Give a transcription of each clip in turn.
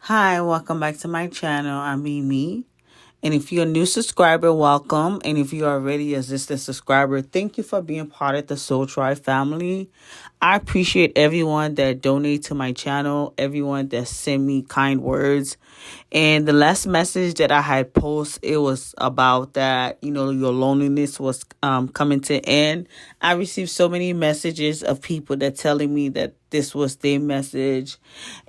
Hi, welcome back to my channel. I'm Mimi. And if you're a new subscriber, welcome. And if you're already an existing subscriber, thank you for being part of the Soul Tribe family. I appreciate everyone that donate to my channel, everyone that send me kind words. And the last message that I had posted, it was about that, your loneliness was coming to end. I received so many messages of people that telling me that this was their message.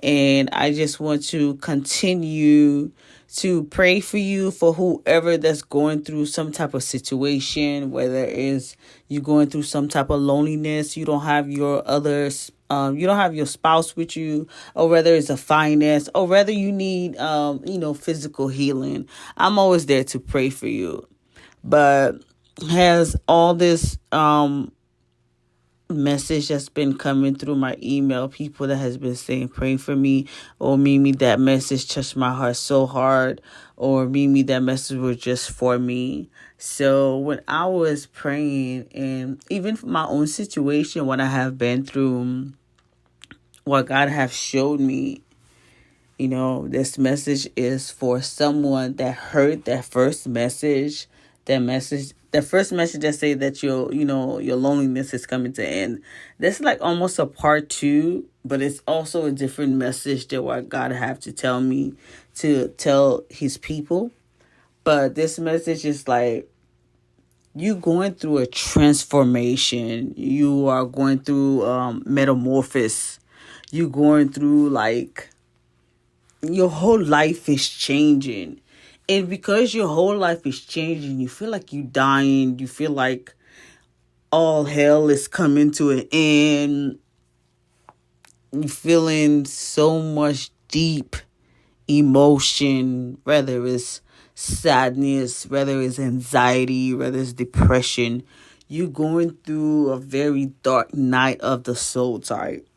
And I just want to continue to pray for you, for whoever that's going through some type of situation, whether it's you going through some type of loneliness, you don't have your others, you don't have your spouse with you, or whether it's a finance, or whether you need, physical healing. I'm always there to pray for you. But has all this message that's been coming through my email, people that has been saying pray for me, or Mimi, that message touched my heart so hard, or Mimi, that message was just for me. So when I was praying, and even for my own situation, what I have been through, what God have showed me, this message is for someone that heard that first message, the first message that say that your loneliness is coming to end. That's like almost a part two, but it's also a different message that what God have to tell me to tell his people. But this message is like, you going through a transformation. You are going through metamorphosis. You going through like your whole life is changing. And because your whole life is changing, you feel like you dying. You feel like all hell is coming to an end. You're feeling so much deep emotion, whether it's sadness, whether it's anxiety, whether it's depression. You're going through a very dark night of the soul type.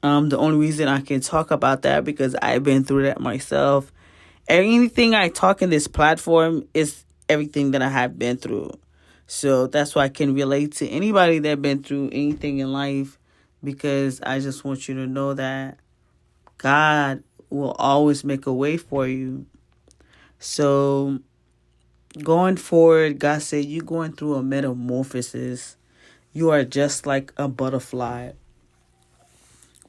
The only reason I can talk about that because I've been through that myself. Anything I talk in this platform is everything that I have been through. So that's why I can relate to anybody that been through anything in life, because I just want you to know that God will always make a way for you. So going forward, God said you're going through a metamorphosis. You are just like a butterfly.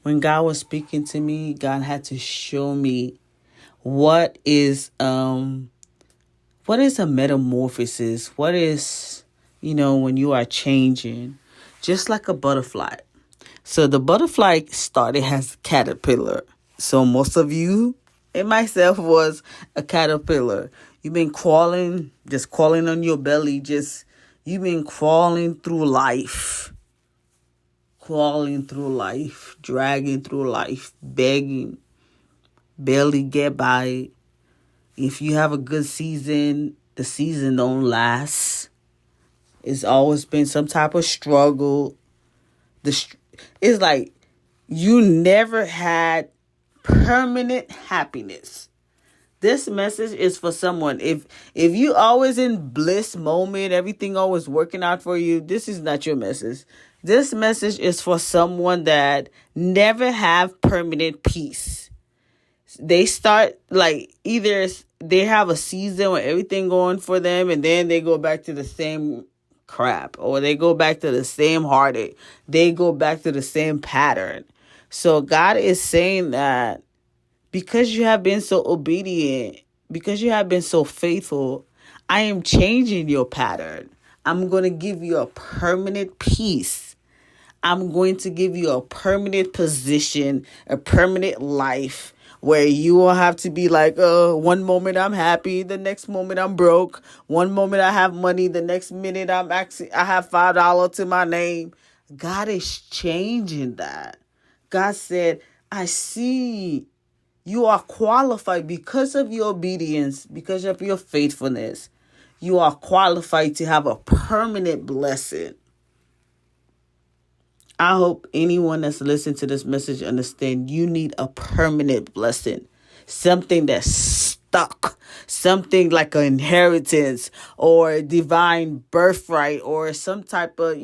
When God was speaking to me, God had to show me what is a metamorphosis. What is, when you are changing, just like a butterfly. So the butterfly started as a caterpillar. So most of you and myself was a caterpillar. You've been crawling, just crawling on your belly, you've been crawling through life. Crawling through life, dragging through life, begging, barely get by. If you have a good season, the season don't last. It's always been some type of struggle. It's like you never had permanent happiness. This message is for someone. If you always in bliss moment, everything always working out for you, this is not your message. This message is for someone that never have permanent peace. They start like either they have a season where everything going for them, and then they go back to the same crap, or they go back to the same heartache. They go back to the same pattern. So God is saying that because you have been so obedient, because you have been so faithful, I am changing your pattern. I'm going to give you a permanent peace. I'm going to give you a permanent position, a permanent life where you will have to be like, one moment I'm happy, the next moment I'm broke. One moment I have money, the next minute I have $5 to my name. God is changing that. God said, I see you are qualified because of your obedience, because of your faithfulness. You are qualified to have a permanent blessing. I hope anyone that's listening to this message understand you need a permanent blessing. Something that's stuck. Something like an inheritance or a divine birthright or some type of,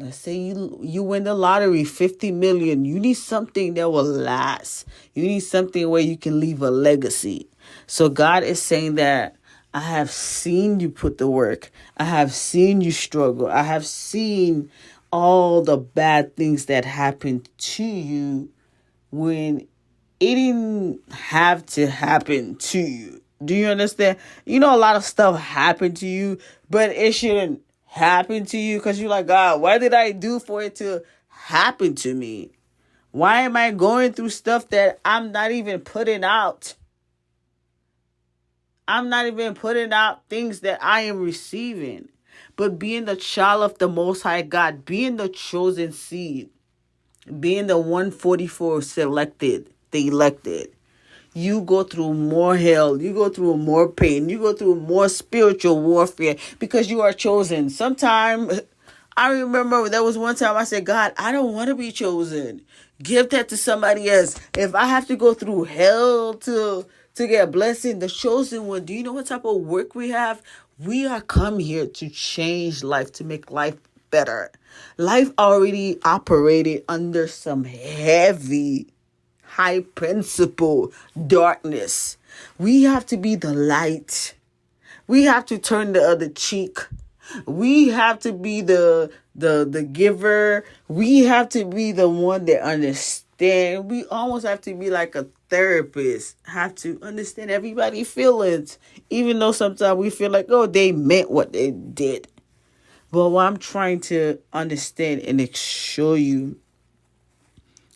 Let's say you win the lottery, 50 million. You need something that will last. You need something where you can leave a legacy. So God is saying that I have seen you put the work. I have seen you struggle. I have seen all the bad things that happened to you when it didn't have to happen to you. Do you understand? You know, a lot of stuff happened to you, but it shouldn't happen to you because you're like, God, what did I do for it to happen to me? Why am I going through stuff that I'm not even putting out? I'm not even putting out things that I am receiving. But being the child of the Most High God, being the chosen seed, being the 144 selected, the elected, you go through more hell, you go through more pain, you go through more spiritual warfare because you are chosen. Sometimes I remember there was one time I said, God, I don't want to be chosen. Give that to somebody else. If I have to go through hell to get a blessing, the chosen one, do you know what type of work we have? We are come here to change life, to make life better. Life already operated under some heavy, high principle darkness. We have to be the light. We have to turn the other cheek. We have to be the giver. We have to be the one that understand. We almost have to be like a therapist. Have to understand everybody's feelings, even though sometimes we feel like, oh, they meant what they did. But what I'm trying to understand and show you,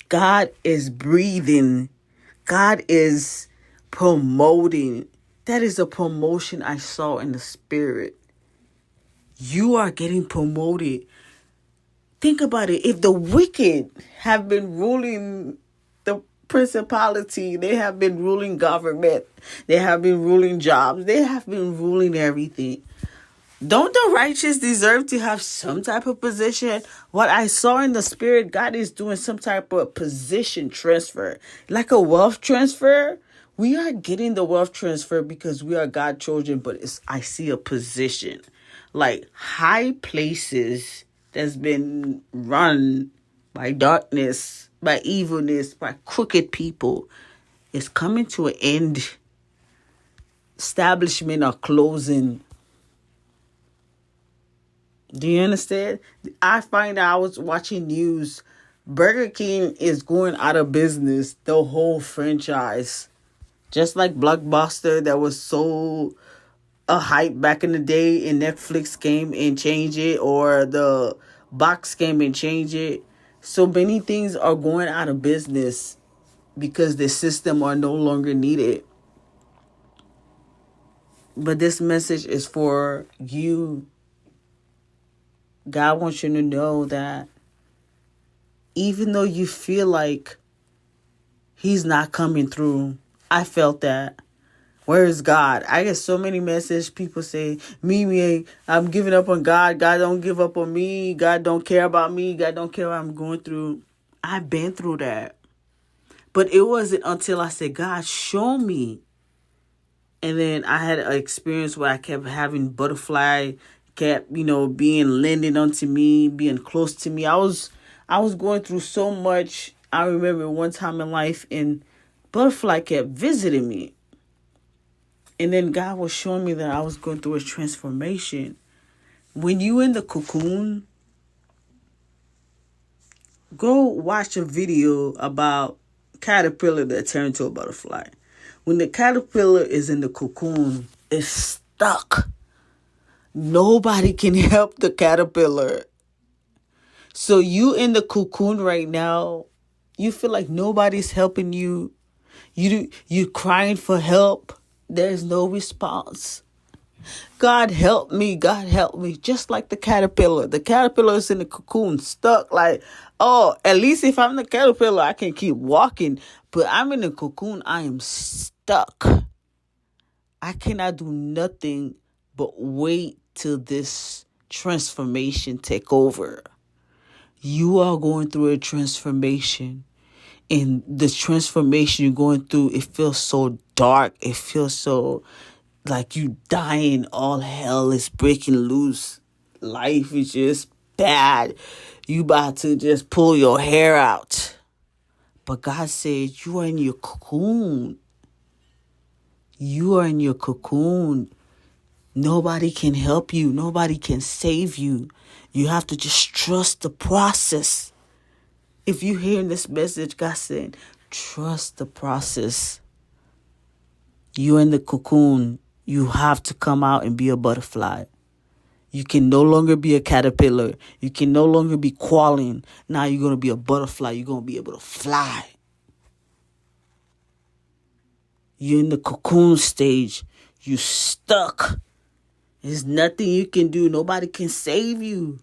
God is breathing. God is promoting. That is a promotion I saw in the spirit. You are getting promoted. Think about it. If the wicked have been ruling the principality, they have been ruling government, they have been ruling jobs, they have been ruling everything. Don't the righteous deserve to have some type of position? What I saw in the spirit, God is doing some type of position transfer, like a wealth transfer. We are getting the wealth transfer because we are God children, but I see a position, like high places that's been run by darkness, by evilness, by crooked people. It's coming to an end. Establishment are closing. Do you understand? I find out I was watching news. Burger King is going out of business. The whole franchise. Just like Blockbuster that was so a hype back in the day and Netflix came and changed it, or the box came and changed it. So many things are going out of business because the system are no longer needed. But this message is for you. God wants you to know that even though you feel like he's not coming through, I felt that. Where is God? I get so many messages. People say, Mimi, I'm giving up on God. God don't give up on me. God don't care about me. God don't care what I'm going through. I've been through that. But it wasn't until I said, God, show me. And then I had an experience where I kept having butterfly, kept, being lending onto me, being close to me. I was going through so much. I remember one time in life and butterfly kept visiting me. And then God was showing me that I was going through a transformation. When you in the cocoon, go watch a video about caterpillar that turned into a butterfly. When the caterpillar is in the cocoon, it's stuck. Nobody can help the caterpillar. So you in the cocoon right now, you feel like nobody's helping you. You crying for help. There's no response. God help me. God help me. Just like the caterpillar. The caterpillar is in the cocoon stuck. Like, oh, at least if I'm the caterpillar, I can keep walking. But I'm in the cocoon. I am stuck. I cannot do nothing but wait till this transformation take over. You are going through a transformation. And the transformation you're going through, it feels so dark. It feels so like you dying. All hell is breaking loose. Life is just bad. You about to just pull your hair out. But God said, you are in your cocoon. You are in your cocoon. Nobody can help you. Nobody can save you. You have to just trust the process. If you hear this message, God said, trust the process. You're in the cocoon. You have to come out and be a butterfly. You can no longer be a caterpillar. You can no longer be crawling. Now you're going to be a butterfly. You're going to be able to fly. You're in the cocoon stage. You stuck. There's nothing you can do. Nobody can save you.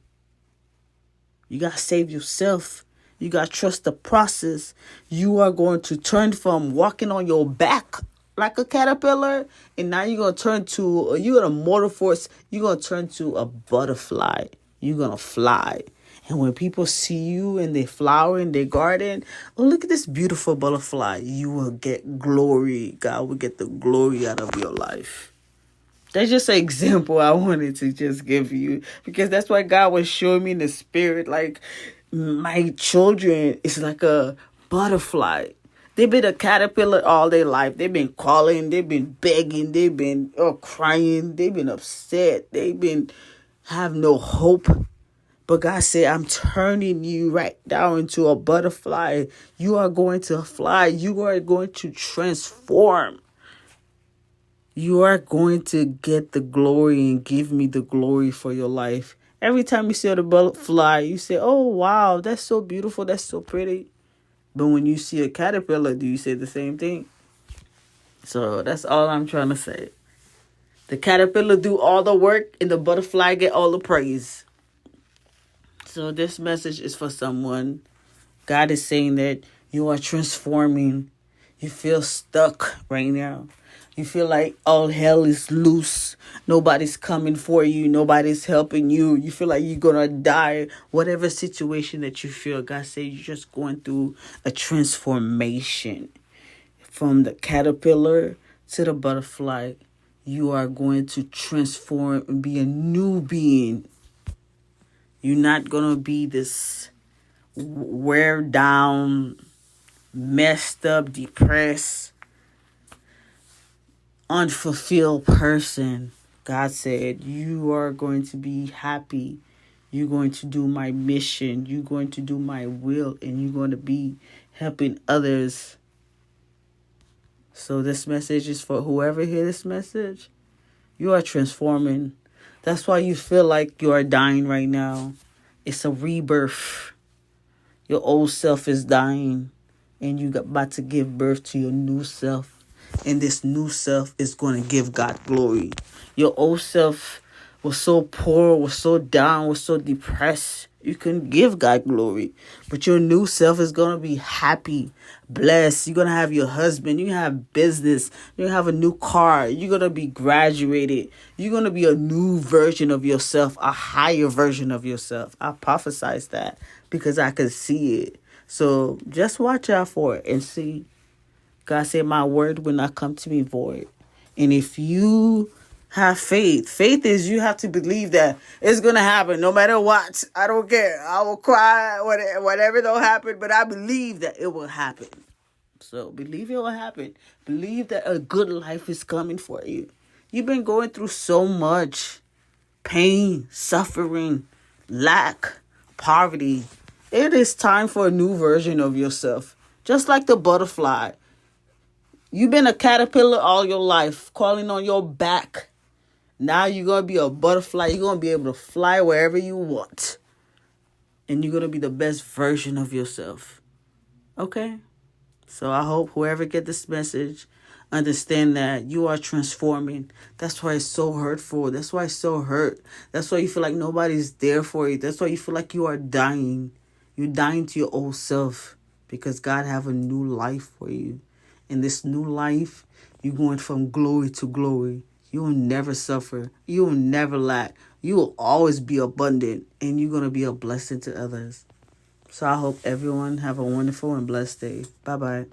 You got to save yourself. You got to trust the process. You are going to turn from walking on your back like a caterpillar, and now you're going to turn to, you're going to metamorphose, you're going to turn to a butterfly. You're going to fly. And when people see you and they flower in their garden, oh, look at this beautiful butterfly. You will get glory. God will get the glory out of your life. That's just an example I wanted to just give you, because that's what God was showing me in the spirit. Like, my children is like a butterfly. They've been a caterpillar all their life. They've been calling. They've been begging. They've been crying. They've been upset. They've been have no hope. But God said, I'm turning you right down into a butterfly. You are going to fly. You are going to transform. You are going to get the glory and give me the glory for your life. Every time you see the butterfly, you say, oh, wow, that's so beautiful. That's so pretty. But when you see a caterpillar, do you say the same thing? So that's all I'm trying to say. The caterpillar do all the work and the butterfly get all the praise. So this message is for someone. God is saying that you are transforming. You feel stuck right now. You feel like all hell is loose. Nobody's coming for you. Nobody's helping you. You feel like you're going to die. Whatever situation that you feel, God says you're just going through a transformation. From the caterpillar to the butterfly, you are going to transform and be a new being. You're not going to be this wear down, messed up, depressed, unfulfilled person. God said, you are going to be happy. You're going to do my mission. You're going to do my will. And you're going to be helping others. So this message is for whoever hear this message. You are transforming. That's why you feel like you are dying right now. It's a rebirth. Your old self is dying. And you're about to give birth to your new self. And this new self is going to give God glory. Your old self was so poor, was so down, was so depressed. You couldn't give God glory. But your new self is going to be happy, blessed. You're going to have your husband. You're going to have business. You're going to have a new car. You're going to be graduated. You're going to be a new version of yourself, a higher version of yourself. I prophesied that because I could see it. So just watch out for it and see. God said, my word will not come to me void. And if you have faith, faith is you have to believe that it's going to happen no matter what. I don't care. I will cry, whatever don't happen, but I believe that it will happen. So believe it will happen. Believe that a good life is coming for you. You've been going through so much pain, suffering, lack, poverty. It is time for a new version of yourself. Just like the butterfly. You've been a caterpillar all your life, crawling on your back. Now you're going to be a butterfly. You're going to be able to fly wherever you want. And you're going to be the best version of yourself. Okay? So I hope whoever get this message understand that you are transforming. That's why it's so hurtful. That's why it's so hurt. That's why you feel like nobody's there for you. That's why you feel like you are dying. You're dying to your old self because God have a new life for you. In this new life, you're going from glory to glory. You will never suffer. You will never lack. You will always be abundant. And you're going to be a blessing to others. So I hope everyone have a wonderful and blessed day. Bye-bye.